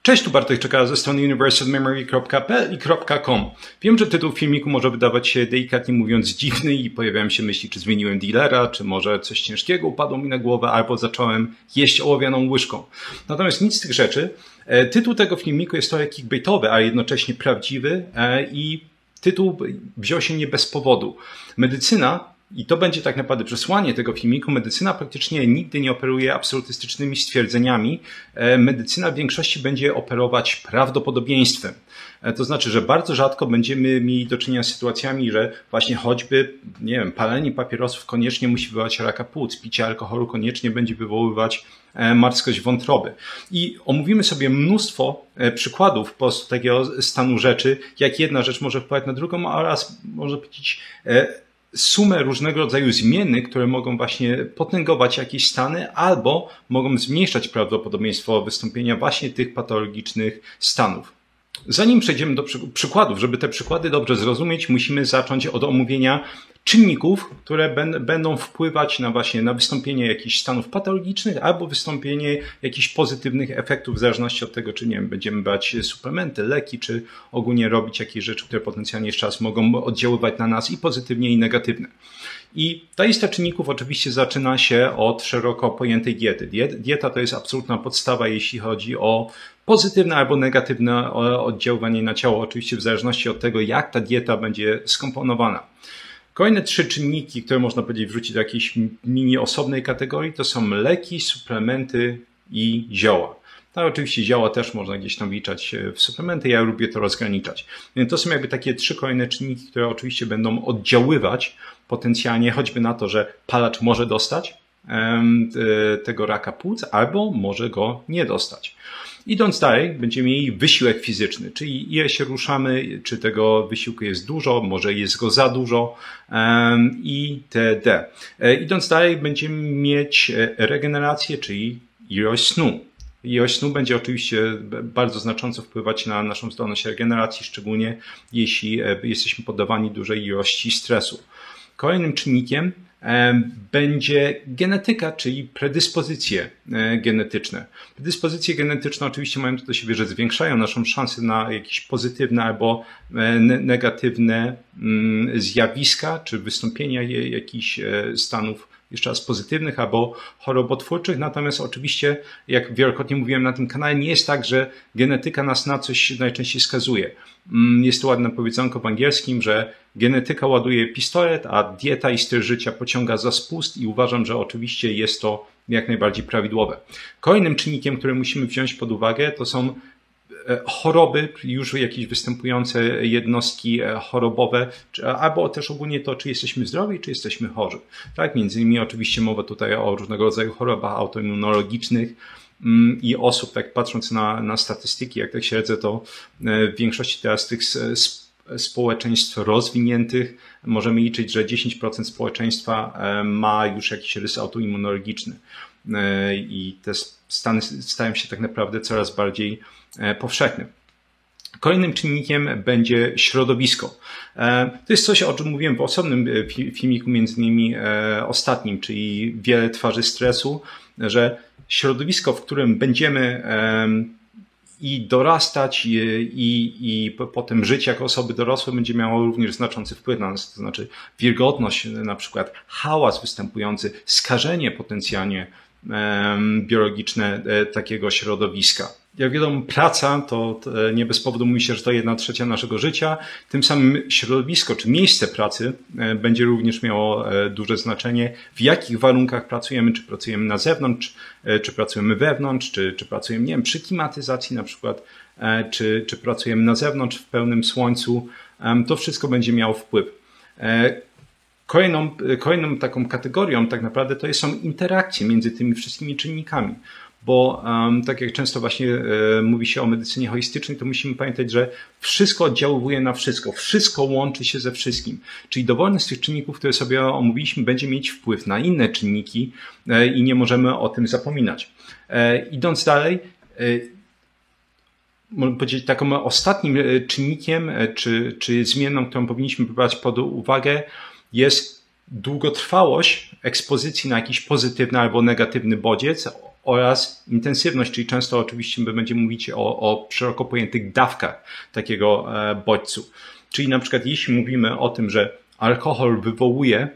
Cześć, tu Bartek Czekała ze strony universalmemory.pl i .com. Wiem, że tytuł filmiku może wydawać się delikatnie mówiąc dziwny i pojawiają się myśli, czy zmieniłem dealera, czy może coś ciężkiego upadło mi na głowę, albo zacząłem jeść ołowianą łyżką. Natomiast nic z tych rzeczy. Tytuł tego filmiku jest trochę clickbaitowy, a jednocześnie prawdziwy i tytuł wziął się nie bez powodu. Medycyna, i to będzie tak naprawdę przesłanie tego filmiku, medycyna praktycznie nigdy nie operuje absolutystycznymi stwierdzeniami. Medycyna w większości będzie operować prawdopodobieństwem. To znaczy, że bardzo rzadko będziemy mieli do czynienia z sytuacjami, że właśnie choćby, nie wiem, palenie papierosów koniecznie musi wywołać raka płuc, picie alkoholu koniecznie będzie wywoływać marskość wątroby. I omówimy sobie mnóstwo przykładów po prostu takiego stanu rzeczy, jak jedna rzecz może wpływać na drugą, oraz można powiedzieć sumę różnego rodzaju zmiennych, które mogą właśnie potęgować jakieś stany albo mogą zmniejszać prawdopodobieństwo wystąpienia właśnie tych patologicznych stanów. Zanim przejdziemy do przykładów, żeby te przykłady dobrze zrozumieć, musimy zacząć od omówienia czynników, które będą wpływać na wystąpienie jakichś stanów patologicznych albo wystąpienie jakichś pozytywnych efektów w zależności od tego, czy nie wiem, będziemy brać suplementy, leki, czy ogólnie robić jakieś rzeczy, które potencjalnie jeszcze raz mogą oddziaływać na nas i pozytywnie, i negatywnie. I ta lista czynników oczywiście zaczyna się od szeroko pojętej diety. Dieta to jest absolutna podstawa, jeśli chodzi o pozytywne albo negatywne oddziaływanie na ciało, oczywiście w zależności od tego, jak ta dieta będzie skomponowana. Kolejne 3 czynniki, które można powiedzieć wrzucić do jakiejś mini osobnej kategorii, to są leki, suplementy i zioła. Tak, oczywiście zioła też można gdzieś tam wliczać w suplementy, ja lubię to rozgraniczać. Więc to są jakby takie 3 kolejne czynniki, które oczywiście będą oddziaływać potencjalnie choćby na to, że palacz może dostać tego raka płuc albo może go nie dostać. Idąc dalej, będziemy mieli wysiłek fizyczny, czyli ile się ruszamy, czy tego wysiłku jest dużo, może jest go za dużo itd. Idąc dalej, będziemy mieć regenerację, czyli ilość snu. Ilość snu będzie oczywiście bardzo znacząco wpływać na naszą zdolność regeneracji, szczególnie jeśli jesteśmy poddawani dużej ilości stresu. Kolejnym czynnikiem będzie genetyka, czyli predyspozycje genetyczne. Predyspozycje genetyczne oczywiście mają to do siebie, że zwiększają naszą szansę na jakieś pozytywne albo negatywne zjawiska, czy wystąpienia jakichś stanów jeszcze raz pozytywnych albo chorobotwórczych. Natomiast oczywiście, jak wielokrotnie mówiłem na tym kanale, nie jest tak, że genetyka nas na coś najczęściej skazuje. Jest to ładne powiedzonko w angielskim, że genetyka ładuje pistolet, a dieta i styl życia pociąga za spust i uważam, że oczywiście jest to jak najbardziej prawidłowe. Kolejnym czynnikiem, który musimy wziąć pod uwagę, to są choroby, już jakieś występujące jednostki chorobowe, albo też ogólnie to, czy jesteśmy zdrowi, czy jesteśmy chorzy. Tak, między innymi oczywiście mowa tutaj o różnego rodzaju chorobach autoimmunologicznych i osób, tak patrząc na statystyki, jak tak śledzę, to w większości teraz tych społeczeństw rozwiniętych możemy liczyć, że 10% społeczeństwa ma już jakiś rys autoimmunologiczny i te stany stają się tak naprawdę coraz bardziej powszechne. Kolejnym czynnikiem będzie środowisko. To jest coś, o czym mówiłem w osobnym filmiku, między innymi ostatnim, czyli wiele twarzy stresu, że środowisko, w którym będziemy i dorastać i potem żyć jako osoby dorosłe będzie miało również znaczący wpływ na nas, to znaczy wilgotność, na przykład hałas występujący, skażenie potencjalnie biologiczne takiego środowiska. Jak wiadomo, praca to nie bez powodu mówi się, że to 1/3 naszego życia. Tym samym środowisko czy miejsce pracy będzie również miało duże znaczenie. W jakich warunkach pracujemy, czy pracujemy na zewnątrz, czy pracujemy wewnątrz, czy pracujemy, nie wiem, przy klimatyzacji na przykład, czy pracujemy na zewnątrz w pełnym słońcu. To wszystko będzie miało wpływ. Kolejną taką kategorią tak naprawdę to są interakcje między tymi wszystkimi czynnikami. Bo tak jak często właśnie mówi się o medycynie holistycznej, to musimy pamiętać, że wszystko oddziałuje na wszystko. Wszystko łączy się ze wszystkim. Czyli dowolny z tych czynników, które sobie omówiliśmy, będzie mieć wpływ na inne czynniki i nie możemy o tym zapominać. Idąc dalej, można powiedzieć, takim ostatnim czynnikiem czy zmienną, którą powinniśmy brać pod uwagę, jest długotrwałość ekspozycji na jakiś pozytywny albo negatywny bodziec oraz intensywność, czyli często oczywiście my będziemy mówić o szeroko pojętych dawkach takiego bodźcu. Czyli na przykład jeśli mówimy o tym, że alkohol wywołuje,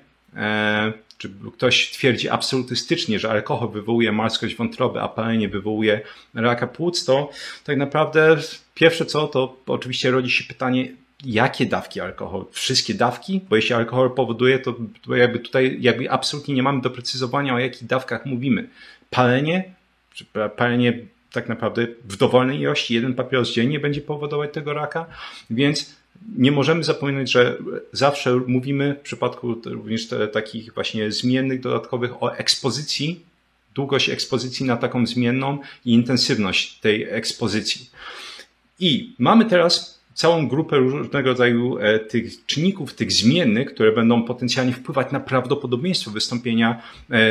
czy ktoś twierdzi absolutystycznie, że alkohol wywołuje marskość wątroby, a palenie wywołuje raka płuc, to tak naprawdę pierwsze co, to oczywiście rodzi się pytanie, jakie dawki alkoholu? Wszystkie dawki? Bo jeśli alkohol powoduje, to jakby tutaj absolutnie nie mamy doprecyzowania, o jakich dawkach mówimy. Palenie tak naprawdę w dowolnej ilości, jeden papieros dziennie będzie powodować tego raka, więc nie możemy zapominać, że zawsze mówimy w przypadku również takich właśnie zmiennych dodatkowych o ekspozycji, długość ekspozycji na taką zmienną i intensywność tej ekspozycji. I mamy teraz całą grupę różnego rodzaju tych czynników, tych zmiennych, które będą potencjalnie wpływać na prawdopodobieństwo wystąpienia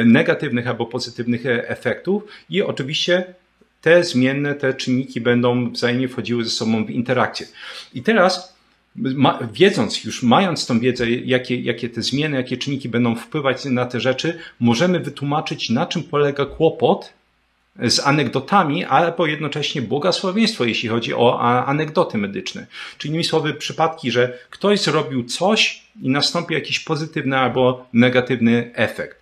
negatywnych albo pozytywnych efektów i oczywiście te zmienne, te czynniki będą wzajemnie wchodziły ze sobą w interakcję. I teraz mając tą wiedzę, jakie te zmiany, jakie czynniki będą wpływać na te rzeczy, możemy wytłumaczyć, na czym polega kłopot z anegdotami, albo jednocześnie błogosławieństwo, jeśli chodzi o anegdoty medyczne. Czyli innymi słowy przypadki, że ktoś zrobił coś i nastąpi jakiś pozytywny albo negatywny efekt.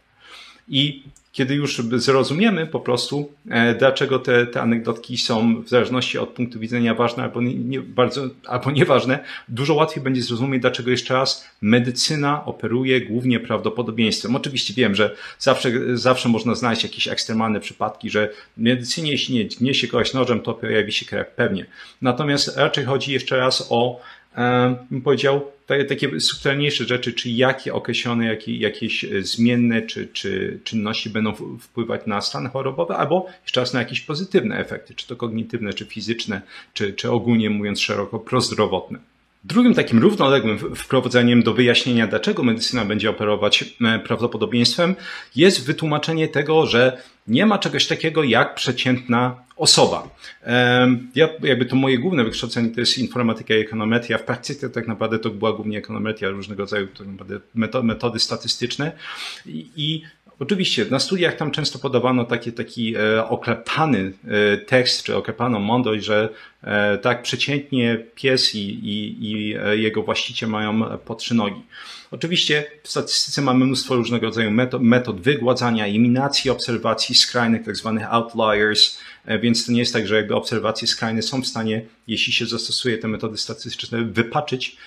I kiedy już zrozumiemy po prostu, dlaczego te anegdotki są w zależności od punktu widzenia ważne albo nieważne, dużo łatwiej będzie zrozumieć, dlaczego jeszcze raz medycyna operuje głównie prawdopodobieństwem. Oczywiście wiem, że zawsze można znaleźć jakieś ekstremalne przypadki, że w medycynie, jeśli nie gniesie kogoś nożem, to pojawi się krew, pewnie. Natomiast raczej chodzi jeszcze raz o, bym powiedział, takie subtelniejsze rzeczy, czyli jakie określone, jakieś zmienne czy czynności będą wpływać na stan chorobowy, albo jeszcze raz na jakieś pozytywne efekty, czy to kognitywne, czy fizyczne, czy ogólnie mówiąc szeroko prozdrowotne. Drugim takim równoległym wprowadzeniem do wyjaśnienia, dlaczego medycyna będzie operować prawdopodobieństwem, jest wytłumaczenie tego, że nie ma czegoś takiego jak przeciętna osoba. Jakby to moje główne wykształcenie to jest informatyka i ekonometria. W praktyce tak naprawdę to była głównie ekonometria, różnego rodzaju tak naprawdę metody statystyczne i oczywiście na studiach tam często podawano taki oklepany tekst, czy oklepaną mądrość, że tak przeciętnie pies i jego właściciel mają po 3 nogi. Oczywiście w statystyce mamy mnóstwo różnego rodzaju metod wygładzania, eliminacji obserwacji skrajnych, tak zwanych outliers, więc to nie jest tak, że jakby obserwacje skrajne są w stanie, jeśli się zastosuje te metody statystyczne, wypaczyć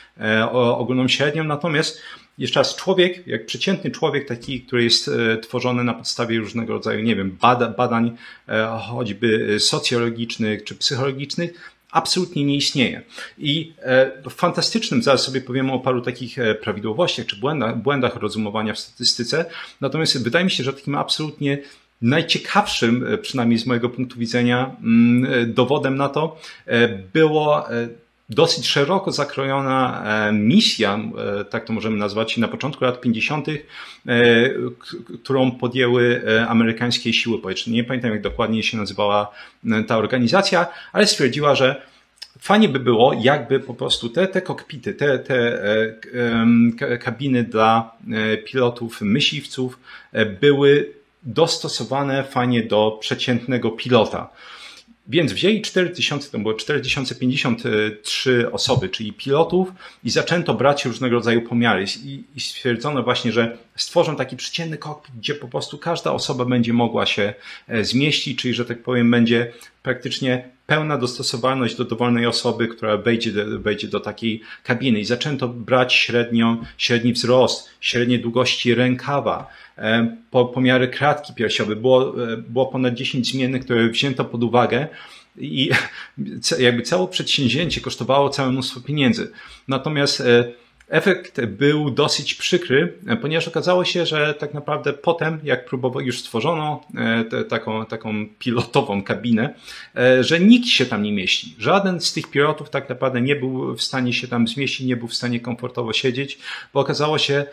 ogólną średnią. Natomiast jeszcze raz człowiek, jak przeciętny człowiek taki, który jest tworzony na podstawie różnego rodzaju, nie wiem, badań choćby socjologicznych czy psychologicznych, absolutnie nie istnieje. I fantastycznym, zaraz sobie powiemy o paru takich prawidłowościach czy błędach rozumowania w statystyce, natomiast wydaje mi się, że takim absolutnie najciekawszym, przynajmniej z mojego punktu widzenia, dowodem na to było dosyć szeroko zakrojona misja, tak to możemy nazwać, na początku lat 50., którą podjęły amerykańskie siły powietrzne. Nie pamiętam, jak dokładnie się nazywała ta organizacja, ale stwierdziła, że fajnie by było, jakby po prostu te kokpity, te kabiny dla pilotów, myśliwców były dostosowane fajnie do przeciętnego pilota. Więc wzięli 4000, to było 4053 osoby, czyli pilotów i zaczęto brać różnego rodzaju pomiary i stwierdzono właśnie, że stworzą taki przeciętny kokpit, gdzie po prostu każda osoba będzie mogła się zmieścić, czyli że tak powiem będzie praktycznie pełna dostosowalność do dowolnej osoby, która wejdzie do takiej kabiny i zaczęto brać średni wzrost, średnie długości rękawa, pomiary klatki piersiowej. Było ponad 10 zmiennych, które wzięto pod uwagę i jakby całe przedsięwzięcie kosztowało całe mnóstwo pieniędzy. Natomiast efekt był dosyć przykry, ponieważ okazało się, że tak naprawdę potem, jak już stworzono taką pilotową kabinę, że nikt się tam nie mieści. Żaden z tych pilotów tak naprawdę nie był w stanie się tam zmieścić, nie był w stanie komfortowo siedzieć, bo okazało się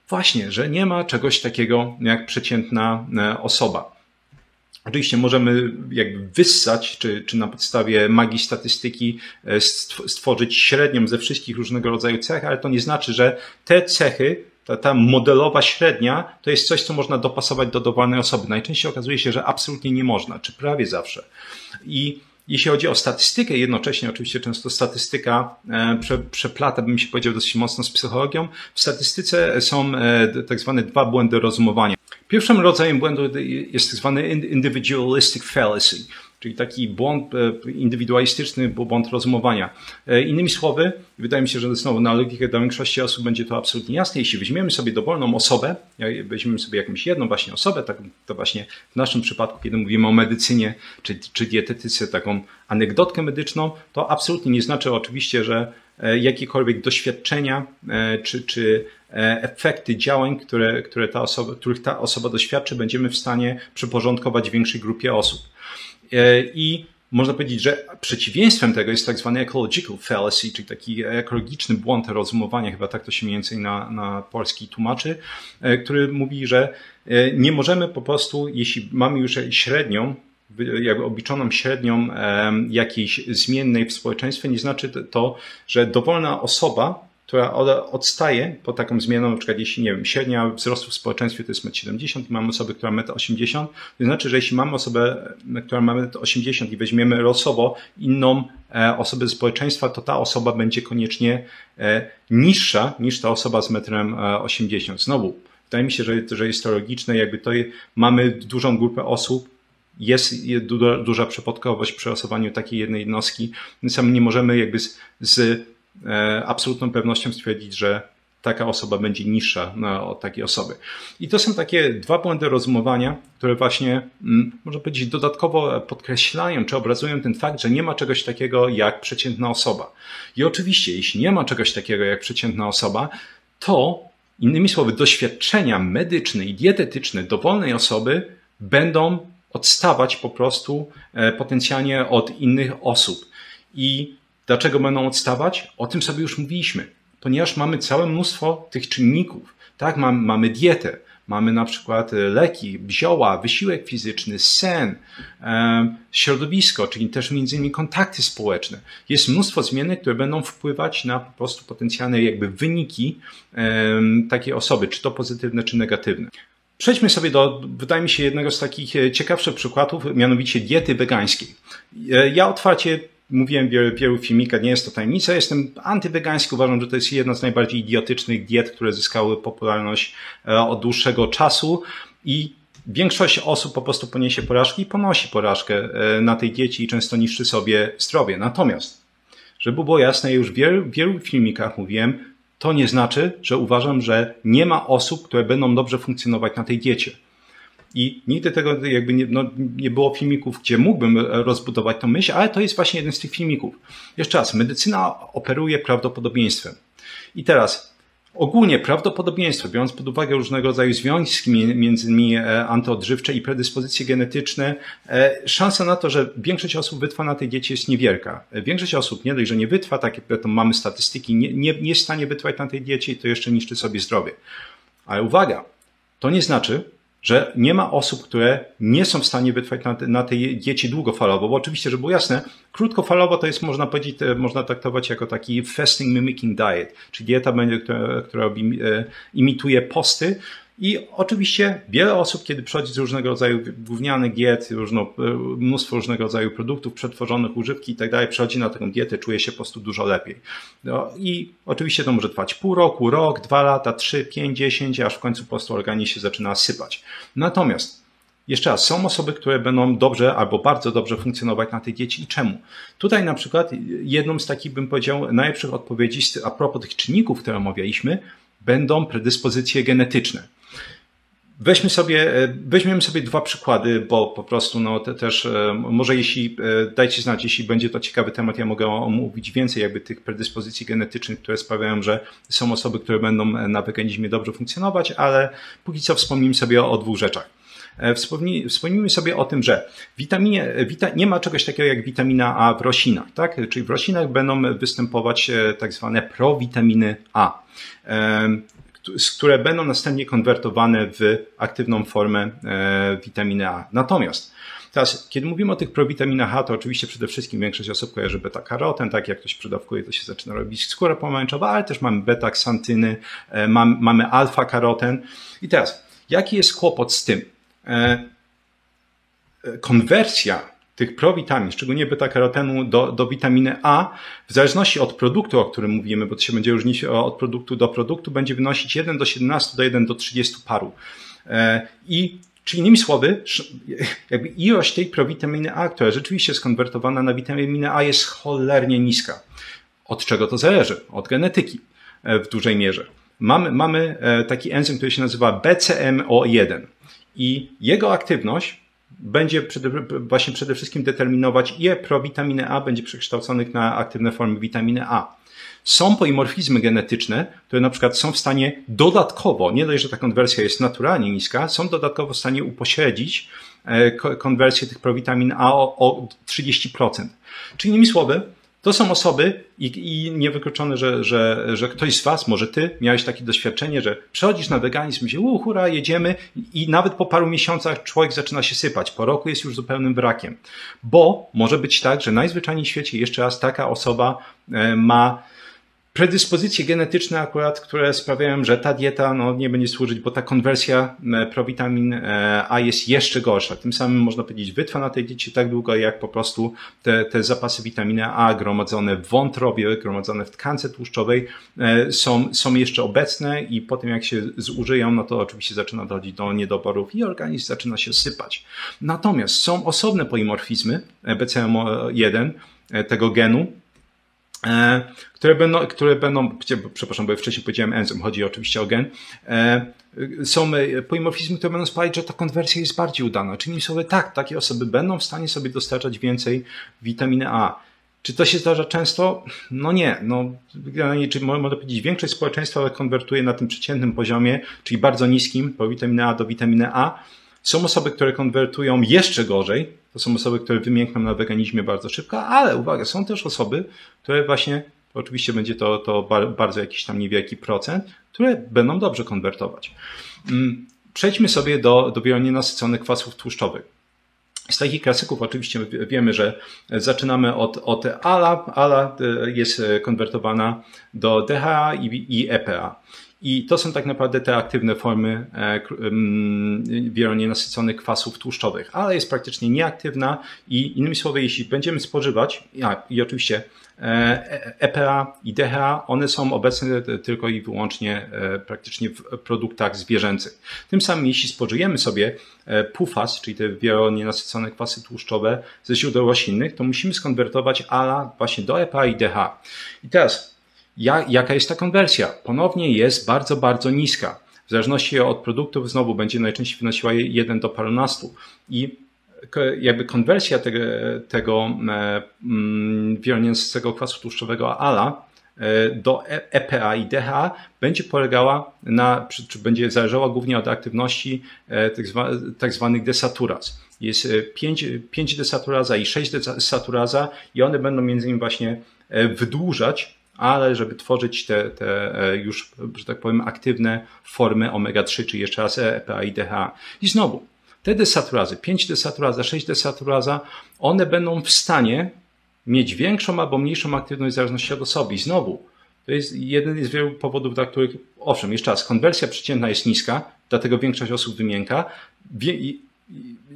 właśnie, że nie ma czegoś takiego jak przeciętna osoba. Oczywiście możemy jakby wyssać, czy na podstawie magii statystyki stworzyć średnią ze wszystkich różnego rodzaju cech, ale to nie znaczy, że te cechy ta modelowa średnia to jest coś, co można dopasować do dowolnej osoby. Najczęściej okazuje się, że absolutnie nie można, czy prawie zawsze. I jeśli chodzi o statystykę, jednocześnie oczywiście często statystyka przeplata, bym się powiedział, dosyć mocno z psychologią. W statystyce są tak zwane 2 błędy rozumowania. Pierwszym rodzajem błędu jest tak zwany individualistic fallacy, czyli taki błąd indywidualistyczny, błąd rozumowania. Innymi słowy, wydaje mi się, że znowu na logikę dla większości osób będzie to absolutnie jasne. Jeśli weźmiemy sobie dowolną osobę, weźmiemy sobie jakąś jedną właśnie osobę, tak, to właśnie w naszym przypadku, kiedy mówimy o medycynie czy dietetyce, taką anegdotkę medyczną, to absolutnie nie znaczy oczywiście, że jakiekolwiek doświadczenia czy efekty działań, których ta osoba doświadczy, będziemy w stanie przyporządkować większej grupie osób. I można powiedzieć, że przeciwieństwem tego jest tak zwany ecological fallacy, czyli taki ekologiczny błąd rozumowania, chyba tak to się mniej więcej na polski tłumaczy, który mówi, że nie możemy po prostu, jeśli mamy już średnią, jakby obliczoną średnią jakiejś zmiennej w społeczeństwie, nie znaczy to, że dowolna osoba, która odstaje po taką zmianą, na przykład jeśli, nie wiem, średnia wzrostu w społeczeństwie to jest 1,70 m i mamy osobę, która ma 1,80 m, to znaczy, że jeśli mamy osobę, która ma 1,80 m i weźmiemy losowo inną osobę ze społeczeństwa, to ta osoba będzie koniecznie niższa niż ta osoba z 1,80 m. Znowu, wydaje mi się, że jest to logiczne, jakby to mamy dużą grupę osób, jest duża przypadkowość przy losowaniu takiej jednej jednostki, więc sami nie możemy jakby z absolutną pewnością stwierdzić, że taka osoba będzie niższa od takiej osoby. I to są takie 2 błędy rozumowania, które właśnie, można powiedzieć, dodatkowo podkreślają czy obrazują ten fakt, że nie ma czegoś takiego jak przeciętna osoba. I oczywiście, jeśli nie ma czegoś takiego jak przeciętna osoba, to innymi słowy doświadczenia medyczne i dietetyczne dowolnej osoby będą odstawać po prostu potencjalnie od innych osób. I dlaczego będą odstawać? O tym sobie już mówiliśmy. Ponieważ mamy całe mnóstwo tych czynników. Tak, mamy dietę, mamy na przykład leki, zioła, wysiłek fizyczny, sen, środowisko, czyli też między innymi kontakty społeczne. Jest mnóstwo zmiennych, które będą wpływać na po prostu potencjalne jakby wyniki takiej osoby, czy to pozytywne, czy negatywne. Przejdźmy sobie do, wydaje mi się, jednego z takich ciekawszych przykładów, mianowicie diety wegańskiej. Ja otwarcie mówiłem w wielu filmikach, nie jest to tajemnica, jestem antywegański, uważam, że to jest jedna z najbardziej idiotycznych diet, które zyskały popularność od dłuższego czasu i większość osób po prostu poniesie porażki i ponosi porażkę na tej diecie i często niszczy sobie zdrowie. Natomiast, żeby było jasne, już w wielu filmikach mówiłem, to nie znaczy, że uważam, że nie ma osób, które będą dobrze funkcjonować na tej diecie. I nigdy tego jakby nie było filmików, gdzie mógłbym rozbudować tę myśl, ale to jest właśnie jeden z tych filmików. Jeszcze raz, medycyna operuje prawdopodobieństwem. I teraz ogólnie prawdopodobieństwo, biorąc pod uwagę różnego rodzaju związki między innymi antyodżywcze i predyspozycje genetyczne, szansa na to, że większość osób wytrwa na tej diecie jest niewielka. Większość osób nie dość, że nie wytrwa, takie to mamy statystyki, nie jest w stanie wytrwać na tej diecie i to jeszcze niszczy sobie zdrowie. Ale uwaga, to nie znaczy, że nie ma osób, które nie są w stanie wytrwać na tej diecie długofalowo, bo oczywiście, żeby było jasne, krótkofalowo to jest, można powiedzieć, można traktować jako taki fasting mimicking diet, czyli dieta, która imituje posty. I oczywiście wiele osób, kiedy przychodzi z różnego rodzaju gównianych diet, mnóstwo różnego rodzaju produktów przetworzonych, używki i tak dalej, przychodzi na taką dietę, czuje się po prostu dużo lepiej. No, i oczywiście to może trwać pół roku, rok, 2 lata, 3, 5, 10, aż w końcu po prostu organizm się zaczyna sypać. Natomiast jeszcze raz, są osoby, które będą dobrze albo bardzo dobrze funkcjonować na tej diecie i czemu? Tutaj na przykład jedną z takich, bym powiedział, najlepszych odpowiedzi a propos tych czynników, które omawialiśmy, będą predyspozycje genetyczne. Weźmiemy sobie 2 przykłady, bo po prostu też może dajcie znać, jeśli będzie to ciekawy temat, ja mogę omówić więcej jakby tych predyspozycji genetycznych, które sprawiają, że są osoby, które będą na weganizmie dobrze funkcjonować, ale póki co wspomnijmy sobie o 2 rzeczach. Wspomnijmy sobie o tym, że nie ma czegoś takiego jak witamina A w roślinach, tak? Czyli w roślinach będą występować tak zwane prowitaminy A, które będą następnie konwertowane w aktywną formę witaminy A. Natomiast Teraz, kiedy mówimy o tych prowitaminach A, to oczywiście przede wszystkim większość osób kojarzy beta-karoten, tak jak ktoś przedawkuje, to się zaczyna robić skóra pomarańczowa, ale też mamy beta-ksantyny, mamy alfa-karoten. I teraz, jaki jest kłopot z tym? Konwersja tych prowitamin, szczególnie beta-karotenu do witaminy A, w zależności od produktu, o którym mówimy, bo to się będzie różnić od produktu do produktu, będzie wynosić 1 do 17 do 1 do 30 paru. Czyli innymi słowy, jakby ilość tej prowitaminy A, która rzeczywiście jest konwertowana na witaminę A, jest cholernie niska. Od czego to zależy? Od genetyki w dużej mierze. Mamy taki enzym, który się nazywa BCMO1 i jego aktywność będzie właśnie przede wszystkim determinować, ile prowitaminy A będzie przekształconych na aktywne formy witaminy A. Są polimorfizmy genetyczne, które na przykład są w stanie dodatkowo, nie dość, że ta konwersja jest naturalnie niska, są dodatkowo w stanie upośredzić konwersję tych prowitamin A o 30%. Czyli innymi słowy, to są osoby i niewykluczone, że ktoś z was, może ty, miałeś takie doświadczenie, że przechodzisz na weganizm, myślisz, hura, jedziemy i nawet po paru miesiącach człowiek zaczyna się sypać. Po roku jest już zupełnym brakiem. Bo może być tak, że najzwyczajniej w świecie jeszcze raz taka osoba ma predyspozycje genetyczne akurat, które sprawiają, że ta dieta nie będzie służyć, bo ta konwersja prowitamin A jest jeszcze gorsza. Tym samym można powiedzieć, wytrwa na tej diecie tak długo, jak po prostu te zapasy witaminy A gromadzone w wątrobie, gromadzone w tkance tłuszczowej są jeszcze obecne i po tym jak się zużyją, no to oczywiście zaczyna dochodzić do niedoborów i organizm zaczyna się sypać. Natomiast są osobne polimorfizmy BCMO1 tego genu, które będą, przepraszam, bo ja wcześniej powiedziałem enzym, chodzi oczywiście o gen, są polimorfizmy, które będą sprawiać, że ta konwersja jest bardziej udana. Czyli sobie tak, takie osoby będą w stanie sobie dostarczać więcej witaminy A. Czy to się zdarza często? No nie. Czy można powiedzieć, większość społeczeństwa konwertuje na tym przeciętnym poziomie, czyli bardzo niskim, po witaminy A do witaminy A. Są osoby, które konwertują jeszcze gorzej. To są osoby, które wymiękną na weganizmie bardzo szybko, ale uwaga, są też osoby, które właśnie, oczywiście będzie to bardzo jakiś tam niewielki procent, które będą dobrze konwertować. Przejdźmy sobie do wielonienasyconych kwasów tłuszczowych. Z takich klasyków oczywiście wiemy, że zaczynamy od ALA. ALA jest konwertowana do DHA i EPA. I to są tak naprawdę te aktywne formy wielonienasyconych kwasów tłuszczowych, ale jest praktycznie nieaktywna i innymi słowy, jeśli będziemy spożywać, i oczywiście EPA i DHA, one są obecne tylko i wyłącznie praktycznie w produktach zwierzęcych. Tym samym, jeśli spożyjemy sobie PUFAS, czyli te wielonienasycone kwasy tłuszczowe ze źródeł roślinnych, to musimy skonwertować ALA właśnie do EPA i DHA. I teraz, jaka jest ta konwersja? Ponownie jest bardzo, bardzo niska. W zależności od produktów znowu będzie najczęściej wynosiła 1 do parunastu. I jakby konwersja tego wielonienasyconego kwasu tłuszczowego ALA do EPA i DHA będzie polegała czy będzie zależała głównie od aktywności tak zwanych desaturaz. Jest 5 desaturaza i 6 desaturaza i one będą między innymi właśnie wydłużać, ale żeby tworzyć te już, że tak powiem, aktywne formy omega-3, czyli jeszcze raz EPA i DHA. I znowu, te desaturazy, 5 desaturaza, 6 desaturaza, one będą w stanie mieć większą albo mniejszą aktywność w zależności od osoby. I znowu, to jest jeden z wielu powodów, dla których, owszem, jeszcze raz, konwersja przeciętna jest niska, dlatego większość osób wymięka.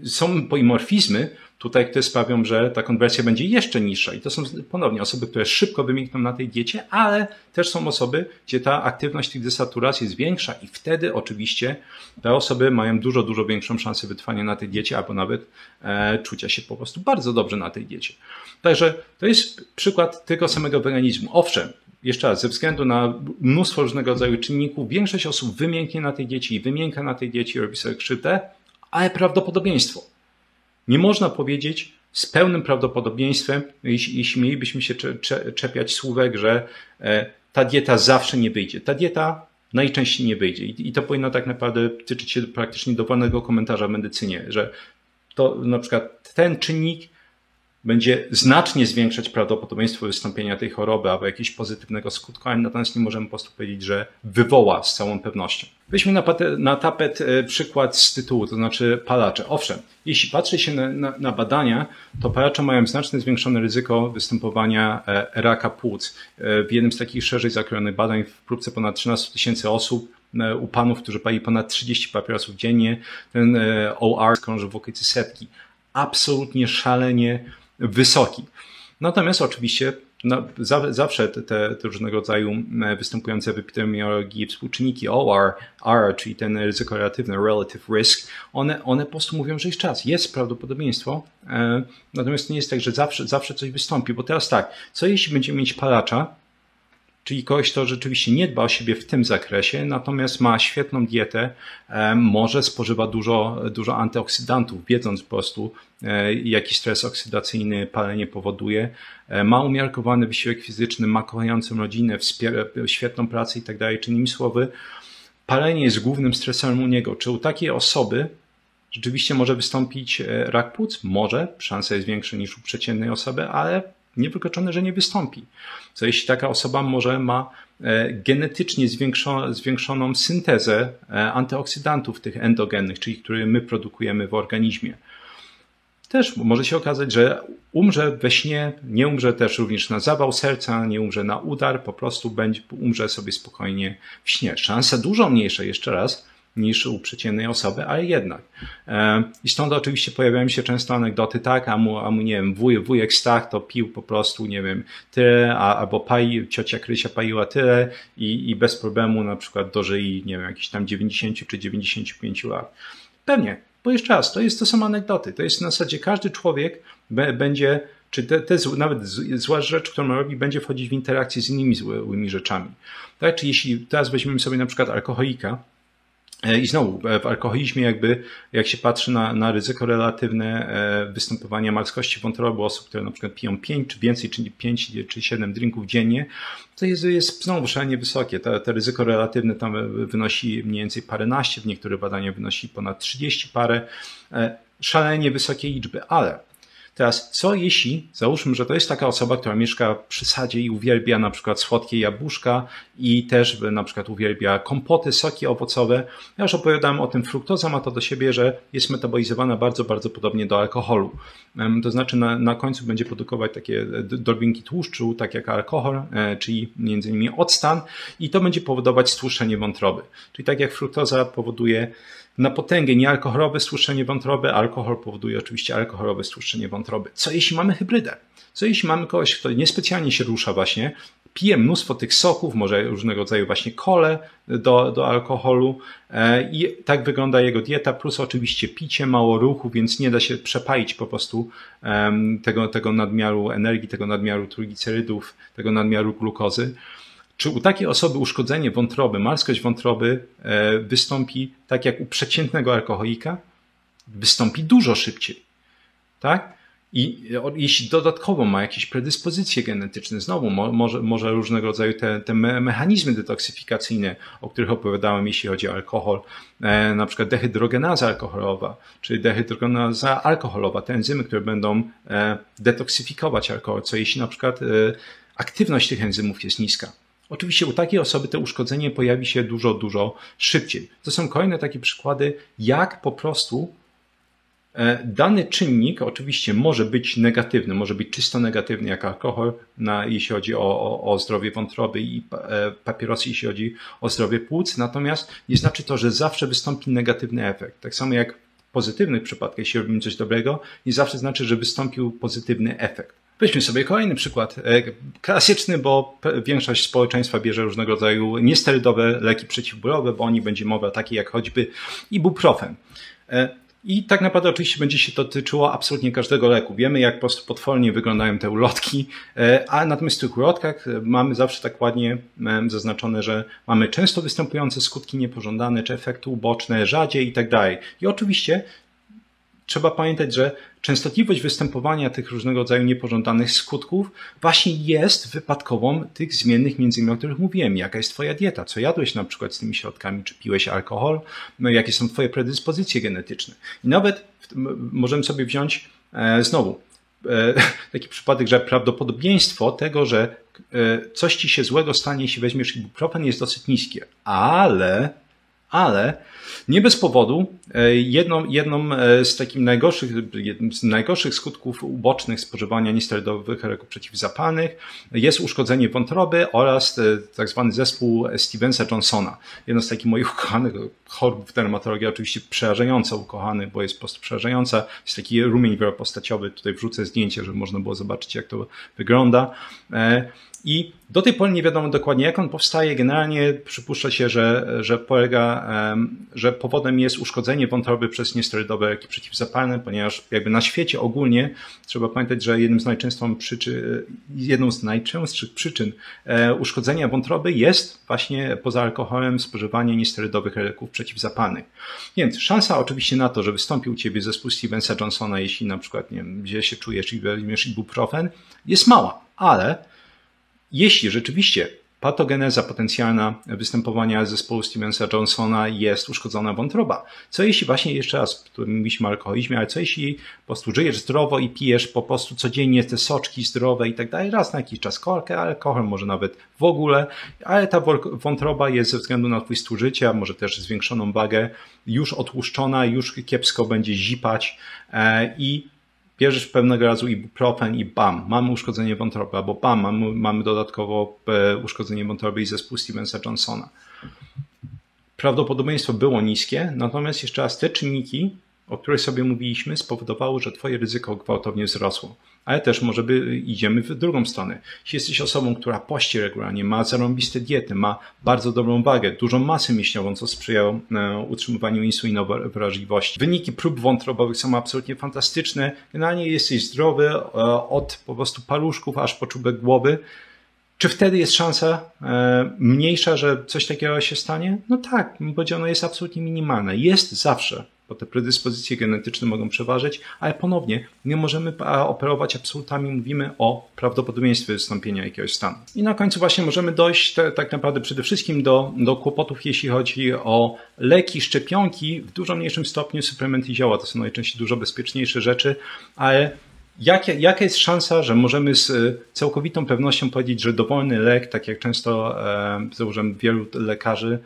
Są polimorfizmy tutaj, które sprawią, że ta konwersja będzie jeszcze niższa. I to są ponownie osoby, które szybko wymiękną na tej diecie, ale też są osoby, gdzie ta aktywność tych desaturaz jest większa i wtedy oczywiście te osoby mają dużo, dużo większą szansę wytrwania na tej diecie, albo nawet czucia się po prostu bardzo dobrze na tej diecie. Także to jest przykład tego samego weganizmu. Owszem, jeszcze raz, ze względu na mnóstwo różnego rodzaju czynników, większość osób wymięknie na tej diecie i wymięka na tej diecie i robi sobie krzywdę, ale prawdopodobieństwo. Nie można powiedzieć z pełnym prawdopodobieństwem, jeśli mielibyśmy się czepiać słówek, że ta dieta zawsze nie wyjdzie. Ta dieta najczęściej nie wyjdzie i to powinno tak naprawdę tyczyć się praktycznie dowolnego komentarza w medycynie, że to na przykład ten czynnik będzie znacznie zwiększać prawdopodobieństwo wystąpienia tej choroby albo jakiegoś pozytywnego skutku, ale natomiast nie możemy po prostu powiedzieć, że wywoła z całą pewnością. Weźmy na tapet przykład z tytułu, to znaczy palacze. Owszem, jeśli patrzy się na badania, to palacze mają znacznie zwiększone ryzyko występowania raka płuc. W jednym z takich szerzej zakrojonych badań w próbce ponad 13 000 osób u panów, którzy pali ponad 30 papierosów dziennie, ten OR krąży w okolicy setki. Absolutnie szalenie wysoki. Natomiast oczywiście zawsze te różnego rodzaju występujące w epidemiologii współczynniki OR, czyli ten ryzyko relatywne, relative risk, one po prostu mówią, że jest czas, jest prawdopodobieństwo, natomiast to nie jest tak, że zawsze coś wystąpi, bo teraz tak, co jeśli będziemy mieć palacza, czyli kogoś, kto rzeczywiście nie dba o siebie w tym zakresie, natomiast ma świetną dietę, może spożywa dużo antyoksydantów, wiedząc po prostu, jaki stres oksydacyjny palenie powoduje, ma umiarkowany wysiłek fizyczny, ma kochającą rodzinę, świetną pracę i tak dalej. Czy innymi słowy, palenie jest głównym stresorem u niego. Czy u takiej osoby rzeczywiście może wystąpić rak płuc? Może, szansa jest większa niż u przeciętnej osoby, ale niewykluczone, że nie wystąpi. Co jeśli taka osoba ma genetycznie zwiększoną syntezę antyoksydantów tych endogennych, czyli które my produkujemy w organizmie. Też może się okazać, że umrze we śnie, nie umrze też również na zawał serca, nie umrze na udar, po prostu umrze sobie spokojnie w śnie. Szansa dużo mniejsza, jeszcze raz, niż u przeciętnej osoby, ale jednak. I stąd oczywiście pojawiają się często anegdoty, tak, a mu nie wiem, wujek Stach to pił po prostu, nie wiem, tyle, albo ciocia Krysia paliła tyle i bez problemu na przykład dożyli, nie wiem, jakieś tam 90 czy 95 lat. Pewnie, bo jeszcze raz, to są anegdoty, to jest w zasadzie każdy człowiek będzie, czy nawet zła rzecz, którą robi, będzie wchodzić w interakcję z innymi złymi rzeczami. Tak, czy jeśli teraz weźmiemy sobie na przykład alkoholika, i znowu, w alkoholizmie jak się patrzy na ryzyko relatywne występowania marskości wątroby osób, które na przykład piją 5 czy więcej, czy 5 czy 7 drinków dziennie, to jest znowu szalenie wysokie. To ryzyko relatywne tam wynosi mniej więcej paręnaście, w niektórych badaniach wynosi ponad 30 parę. Szalenie wysokie liczby, ale teraz, co jeśli, załóżmy, że to jest taka osoba, która mieszka przy sadzie i uwielbia na przykład słodkie jabłuszka i też na przykład uwielbia kompoty, soki owocowe. Ja już opowiadałem o tym, fruktoza ma to do siebie, że jest metabolizowana bardzo, bardzo podobnie do alkoholu. To znaczy na końcu będzie produkować takie drobinki tłuszczu, tak jak alkohol, czyli między innymi octan i to będzie powodować stłuszczenie wątroby. Czyli tak jak fruktoza powoduje na potęgę niealkoholowe stłuszczenie wątroby, alkohol powoduje oczywiście alkoholowe stłuszczenie wątroby. Co jeśli mamy hybrydę? Co jeśli mamy kogoś, kto niespecjalnie się rusza właśnie, pije mnóstwo tych soków, może różnego rodzaju właśnie kole do alkoholu i tak wygląda jego dieta, plus oczywiście picie, mało ruchu, więc nie da się przepalić po prostu tego nadmiaru energii, tego nadmiaru trójglicerydów, tego nadmiaru glukozy. Czy u takiej osoby uszkodzenie wątroby, marskość wątroby wystąpi tak jak u przeciętnego alkoholika? Wystąpi dużo szybciej. Tak? I jeśli dodatkowo ma jakieś predyspozycje genetyczne, znowu może różnego rodzaju te mechanizmy detoksyfikacyjne, o których opowiadałem, jeśli chodzi o alkohol, na przykład dehydrogenaza alkoholowa, czy dehydrogenaza alkoholowa, te enzymy, które będą detoksyfikować alkohol, co jeśli na przykład aktywność tych enzymów jest niska. Oczywiście u takiej osoby to uszkodzenie pojawi się dużo, dużo szybciej. To są kolejne takie przykłady, jak po prostu dany czynnik oczywiście może być negatywny, może być czysto negatywny jak alkohol, jeśli chodzi o zdrowie wątroby i papierosy, jeśli chodzi o zdrowie płuc, natomiast nie znaczy to, że zawsze wystąpi negatywny efekt. Tak samo jak w pozytywnych przypadkach, jeśli robimy coś dobrego, nie zawsze znaczy, że wystąpił pozytywny efekt. Weźmy sobie kolejny przykład, klasyczny, bo większość społeczeństwa bierze różnego rodzaju niesterydowe leki przeciwbólowe, bo o nich będzie mowa takie jak choćby ibuprofen. I tak naprawdę oczywiście będzie się to dotyczyło absolutnie każdego leku. Wiemy, jak po prostu potwornie wyglądają te ulotki, a natomiast w tych ulotkach mamy zawsze tak ładnie zaznaczone, że mamy często występujące skutki niepożądane, czy efekty uboczne, rzadziej i tak dalej. I oczywiście trzeba pamiętać, że częstotliwość występowania tych różnego rodzaju niepożądanych skutków właśnie jest wypadkową tych zmiennych, między innymi o których mówiłem. Jaka jest twoja dieta? Co jadłeś na przykład z tymi środkami? Czy piłeś alkohol? No jakie są twoje predyspozycje genetyczne? I nawet możemy sobie wziąć znowu taki przypadek, że prawdopodobieństwo tego, że coś ci się złego stanie, jeśli weźmiesz ibuprofen, jest dosyć niskie. Ale nie bez powodu jedną z takich najgorszych skutków ubocznych spożywania niesterydowych leków przeciwzapalnych jest uszkodzenie wątroby oraz tak zwany zespół Stevensa-Johnsona. Jedno z takich moich ukochanych chorób dermatologii, oczywiście przerażająco ukochany, bo jest po prostu przerażająca. Jest taki rumień wielopostaciowy, tutaj wrzucę zdjęcie, żeby można było zobaczyć, jak to wygląda. I do tej pory nie wiadomo dokładnie, jak on powstaje. Generalnie przypuszcza się, że powodem jest uszkodzenie wątroby przez niesterydowe leki przeciwzapalne, ponieważ jakby na świecie ogólnie trzeba pamiętać, że jedną z najczęstszych przyczyn uszkodzenia wątroby jest właśnie poza alkoholem spożywanie niesterydowych leków przeciwzapalnych. Więc szansa oczywiście na to, że wystąpi u ciebie zespół Stevensa-Johnsona, jeśli na przykład nie wiem, źle się czujesz i weźmiesz ibuprofen, jest mała, ale jeśli rzeczywiście patogeneza potencjalna występowania zespołu Stevensa-Johnsona jest uszkodzona wątroba, co jeśli właśnie jeszcze raz, tu mówiliśmy o alkoholizmie, ale co jeśli po prostu żyjesz zdrowo i pijesz po prostu codziennie te soczki zdrowe i tak dalej, raz na jakiś czas kolkę, alkohol może nawet w ogóle, ale ta wątroba jest ze względu na twój styl życia, może też zwiększoną wagę, już otłuszczona, już kiepsko będzie zipać i bierzesz pewnego razu ibuprofen i bam, mamy uszkodzenie wątroby, albo bam, mamy dodatkowo uszkodzenie wątroby i zespół Stevensa-Johnsona. Prawdopodobieństwo było niskie, natomiast jeszcze raz te czynniki, o których sobie mówiliśmy, spowodowały, że twoje ryzyko gwałtownie wzrosło. Ale też może idziemy w drugą stronę. Jeśli jesteś osobą, która pości regularnie, ma zarąbiste diety, ma bardzo dobrą wagę, dużą masę mięśniową, co sprzyja utrzymywaniu insulinowrażliwości. Wyniki prób wątrobowych są absolutnie fantastyczne. Generalnie jesteś zdrowy od po prostu paluszków aż po czubek głowy. Czy wtedy jest szansa mniejsza, że coś takiego się stanie? No tak, bo ona jest absolutnie minimalna. Jest zawsze, bo te predyspozycje genetyczne mogą przeważyć, ale ponownie nie możemy operować absolutami, mówimy o prawdopodobieństwie wystąpienia jakiegoś stanu. I na końcu właśnie możemy dojść tak naprawdę przede wszystkim do kłopotów, jeśli chodzi o leki, szczepionki, w dużo mniejszym stopniu suplementy i zioła. To są najczęściej dużo bezpieczniejsze rzeczy, ale jaka jest szansa, że możemy z całkowitą pewnością powiedzieć, że dowolny lek, tak jak często zauważyłem wielu lekarzy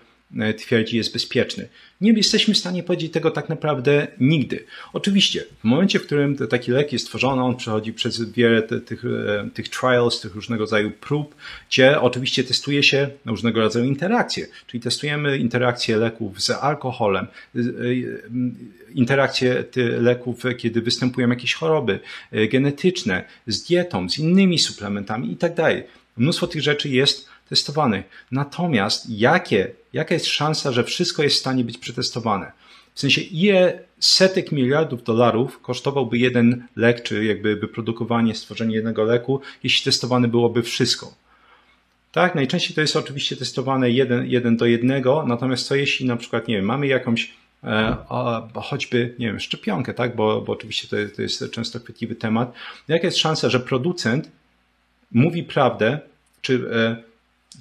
twierdzi, jest bezpieczny? Nie jesteśmy w stanie powiedzieć tego tak naprawdę nigdy. Oczywiście, w momencie, w którym taki lek jest tworzony, on przechodzi przez wiele tych trials, tych różnego rodzaju prób, gdzie oczywiście testuje się różnego rodzaju interakcje. Czyli testujemy interakcje leków z alkoholem, interakcje leków, kiedy występują jakieś choroby genetyczne, z dietą, z innymi suplementami i tak dalej. Mnóstwo tych rzeczy jest testowanych. Natomiast jaka jest szansa, że wszystko jest w stanie być przetestowane? W sensie, ile setek miliardów dolarów kosztowałby jeden lek, czy jakby wyprodukowanie, stworzenie jednego leku, jeśli testowane byłoby wszystko? Tak, najczęściej to jest oczywiście testowane jeden do jednego, natomiast co jeśli na przykład, nie wiem, mamy jakąś choćby, nie wiem, szczepionkę, tak, bo oczywiście to jest często chwytliwy temat. Jaka jest szansa, że producent mówi prawdę,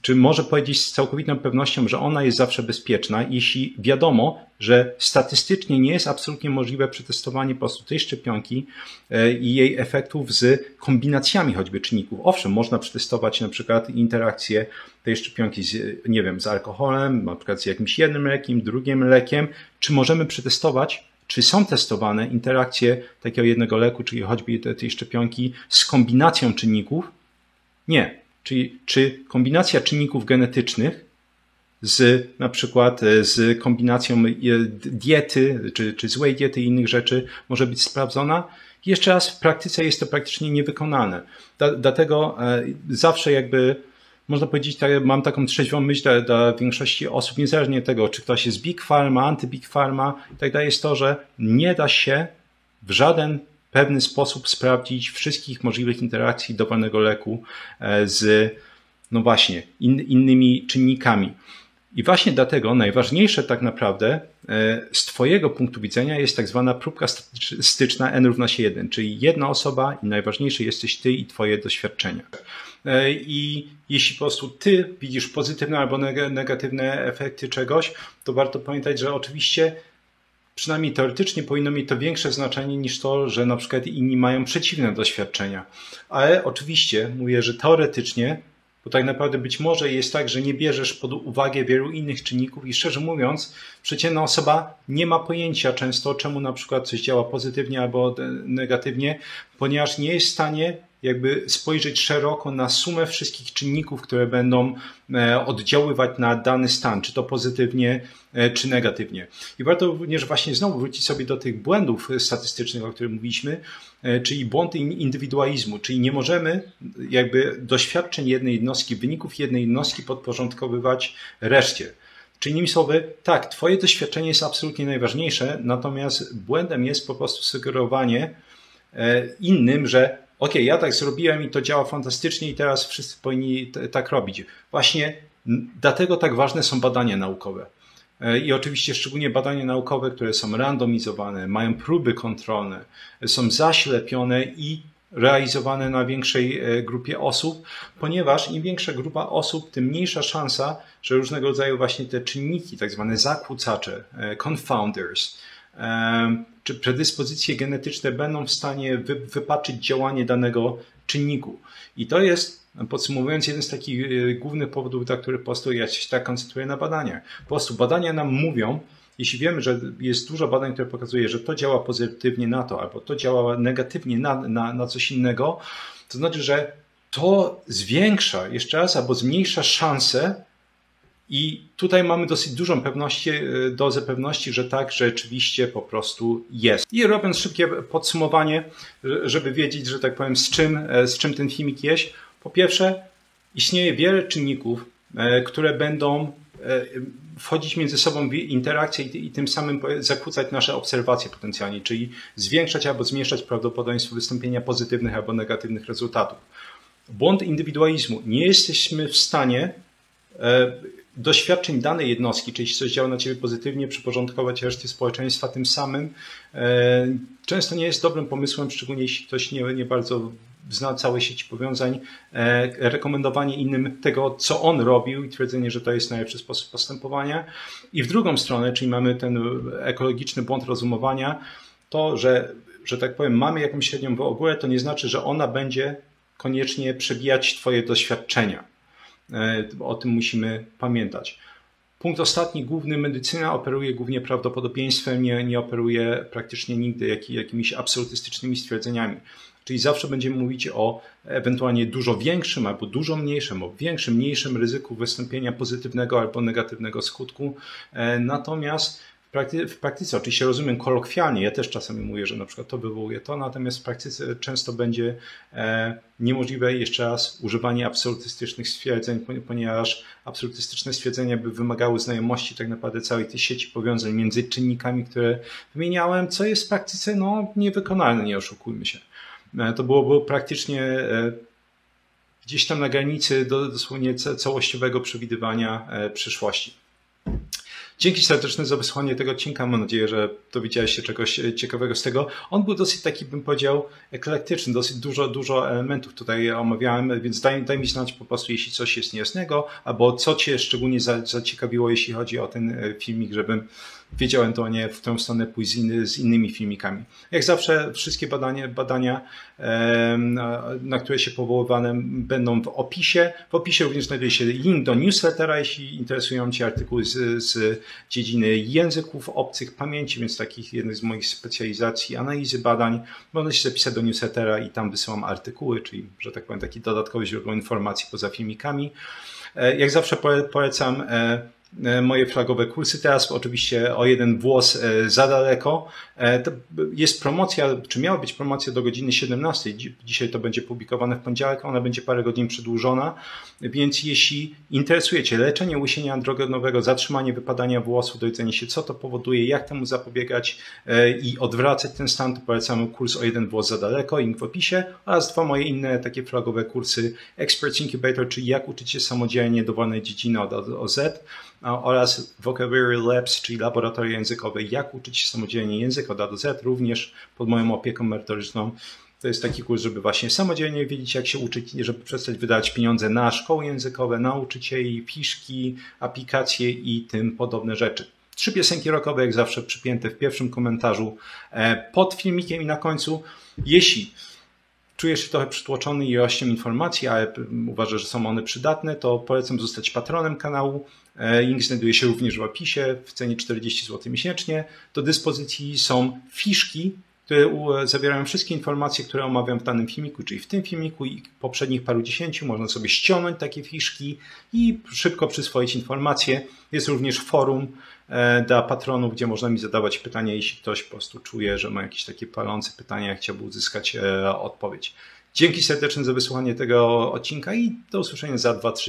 czy może powiedzieć z całkowitą pewnością, że ona jest zawsze bezpieczna, jeśli wiadomo, że statystycznie nie jest absolutnie możliwe przetestowanie po prostu tej szczepionki i jej efektów z kombinacjami choćby czynników. Owszem, można przetestować na przykład interakcję tej szczepionki z alkoholem, na przykład z jakimś jednym lekiem, drugim lekiem. Czy możemy przetestować, czy są testowane interakcje takiego jednego leku, czyli choćby tej szczepionki z kombinacją czynników? Nie. Czyli czy kombinacja czynników genetycznych na przykład z kombinacją diety, czy złej diety i innych rzeczy może być sprawdzona? Jeszcze raz, w praktyce jest to praktycznie niewykonalne. Dlatego zawsze jakby, można powiedzieć, mam taką trzeźwą myśl dla większości osób, niezależnie od tego, czy ktoś jest Big Pharma, anty-Big Pharma i tak dalej, jest to, że nie da się w żaden pewny sposób sprawdzić wszystkich możliwych interakcji dowolnego leku z, no właśnie, innymi czynnikami. I właśnie dlatego najważniejsze tak naprawdę z twojego punktu widzenia jest tak zwana próbka statystyczna N=1, czyli jedna osoba i najważniejszy jesteś ty i twoje doświadczenia. I jeśli po prostu ty widzisz pozytywne albo negatywne efekty czegoś, to warto pamiętać, że oczywiście przynajmniej teoretycznie powinno mieć to większe znaczenie niż to, że na przykład inni mają przeciwne doświadczenia. Ale oczywiście mówię, że teoretycznie, bo tak naprawdę być może jest tak, że nie bierzesz pod uwagę wielu innych czynników i szczerze mówiąc, przeciętna osoba nie ma pojęcia często, czemu na przykład coś działa pozytywnie albo negatywnie, ponieważ nie jest w stanie jakby spojrzeć szeroko na sumę wszystkich czynników, które będą oddziaływać na dany stan, czy to pozytywnie, czy negatywnie. I warto również właśnie znowu wrócić sobie do tych błędów statystycznych, o których mówiliśmy, czyli błąd indywidualizmu, czyli nie możemy jakby doświadczeń jednej jednostki, wyników jednej jednostki podporządkowywać reszcie. Czyli innymi słowy, tak, twoje doświadczenie jest absolutnie najważniejsze, natomiast błędem jest po prostu sugerowanie innym, że okej, ja tak zrobiłem i to działa fantastycznie i teraz wszyscy powinni tak robić. Właśnie dlatego tak ważne są badania naukowe. I oczywiście szczególnie badania naukowe, które są randomizowane, mają próby kontrolne, są zaślepione i realizowane na większej grupie osób, ponieważ im większa grupa osób, tym mniejsza szansa, że różnego rodzaju właśnie te czynniki, tak zwane zakłócacze, confounders, czy predyspozycje genetyczne będą w stanie wypaczyć działanie danego czynniku. I to jest, podsumowując, jeden z takich głównych powodów, dla których po prostu ja się tak koncentruję na badaniach. Po prostu badania nam mówią, jeśli wiemy, że jest dużo badań, które pokazuje, że to działa pozytywnie na to, albo to działa negatywnie na coś innego, to znaczy, że to zwiększa jeszcze raz, albo zmniejsza szanse. I tutaj mamy dosyć dużą dozę pewności, że tak rzeczywiście po prostu jest. I robiąc szybkie podsumowanie, żeby wiedzieć, że tak powiem, z czym ten filmik jest. Po pierwsze, istnieje wiele czynników, które będą wchodzić między sobą w interakcję i tym samym zakłócać nasze obserwacje potencjalnie, czyli zwiększać albo zmniejszać prawdopodobieństwo wystąpienia pozytywnych albo negatywnych rezultatów. Błąd indywidualizmu. Nie jesteśmy w stanie doświadczeń danej jednostki, czyli jeśli coś działa na ciebie pozytywnie, przyporządkować reszcie społeczeństwa tym samym, często nie jest dobrym pomysłem, szczególnie jeśli ktoś nie bardzo zna całej sieci powiązań, rekomendowanie innym tego, co on robił i twierdzenie, że to jest najlepszy sposób postępowania. I w drugą stronę, czyli mamy ten ekologiczny błąd rozumowania, to, że tak powiem, mamy jakąś średnią ogóle, to nie znaczy, że ona będzie koniecznie przebijać twoje doświadczenia. O tym musimy pamiętać. Punkt ostatni, główny, medycyna operuje głównie prawdopodobieństwem, nie operuje praktycznie nigdy jakimiś absolutystycznymi stwierdzeniami. Czyli zawsze będziemy mówić o ewentualnie dużo większym albo dużo mniejszym, o większym, mniejszym ryzyku wystąpienia pozytywnego albo negatywnego skutku. Natomiast w praktyce, oczywiście rozumiem kolokwialnie, ja też czasami mówię, że na przykład to wywołuje to, natomiast w praktyce często będzie niemożliwe jeszcze raz używanie absolutystycznych stwierdzeń, ponieważ absolutystyczne stwierdzenia by wymagały znajomości tak naprawdę całej tej sieci powiązań między czynnikami, które wymieniałem, co jest w praktyce niewykonalne, nie oszukujmy się. To byłoby praktycznie gdzieś tam na granicy dosłownie całościowego przewidywania przyszłości. Dzięki serdeczne za wysłuchanie tego odcinka. Mam nadzieję, że dowiedziałeś się czegoś ciekawego z tego. On był dosyć taki, bym powiedział, eklektyczny. Dosyć dużo elementów tutaj omawiałem, więc daj mi znać po prostu, jeśli coś jest niejasnego, albo co cię szczególnie zaciekawiło, jeśli chodzi o ten filmik, żebym wiedział ewentualnie, w którą stronę pójść z innymi filmikami. Jak zawsze wszystkie badania, na które się powoływałem, będą w opisie. W opisie również znajduje się link do newslettera, jeśli interesują cię artykuły z dziedziny języków obcych, pamięci, więc takich jednych z moich specjalizacji, analizy badań. Można się zapisać do newslettera i tam wysyłam artykuły, czyli, że tak powiem, takie dodatkowe źródło informacji poza filmikami. Jak zawsze polecam moje flagowe kursy. Teraz oczywiście o jeden włos za daleko. To jest promocja, czy miała być promocja do godziny 17. Dzisiaj to będzie publikowane w poniedziałek, ona będzie parę godzin przedłużona, więc jeśli interesuje cię leczenie łysienia androgenowego, zatrzymanie wypadania włosów, dowiedzenie się, co to powoduje, jak temu zapobiegać i odwracać ten stan, to polecam kurs o jeden włos za daleko, link w opisie, oraz dwa moje inne takie flagowe kursy Experts Incubator, czyli jak uczyć się samodzielnie dowolnej dziedziny od A do Z, oraz Vocabulary Labs, czyli laboratoria językowe, jak uczyć się samodzielnie język od A do Z, również pod moją opieką merytoryczną. To jest taki kurs, żeby właśnie samodzielnie wiedzieć, jak się uczyć, żeby przestać wydawać pieniądze na szkoły językowe, nauczycieli, fiszki, aplikacje i tym podobne rzeczy. 3 piosenki rockowe, jak zawsze, przypięte w pierwszym komentarzu pod filmikiem i na końcu. Jeśli czujesz się trochę przytłoczony ilością informacji, ale uważasz, że są one przydatne, to polecam zostać patronem kanału. Link znajduje się również w opisie w cenie 40 zł miesięcznie. Do dyspozycji są fiszki, które zawierają wszystkie informacje, które omawiam w danym filmiku, czyli w tym filmiku i poprzednich paru dziesięciu. Można sobie ściągnąć takie fiszki i szybko przyswoić informacje. Jest również forum dla patronów, gdzie można mi zadawać pytania, jeśli ktoś po prostu czuje, że ma jakieś takie palące pytania i chciałby uzyskać odpowiedź. Dzięki serdeczne za wysłuchanie tego odcinka i do usłyszenia za 2-3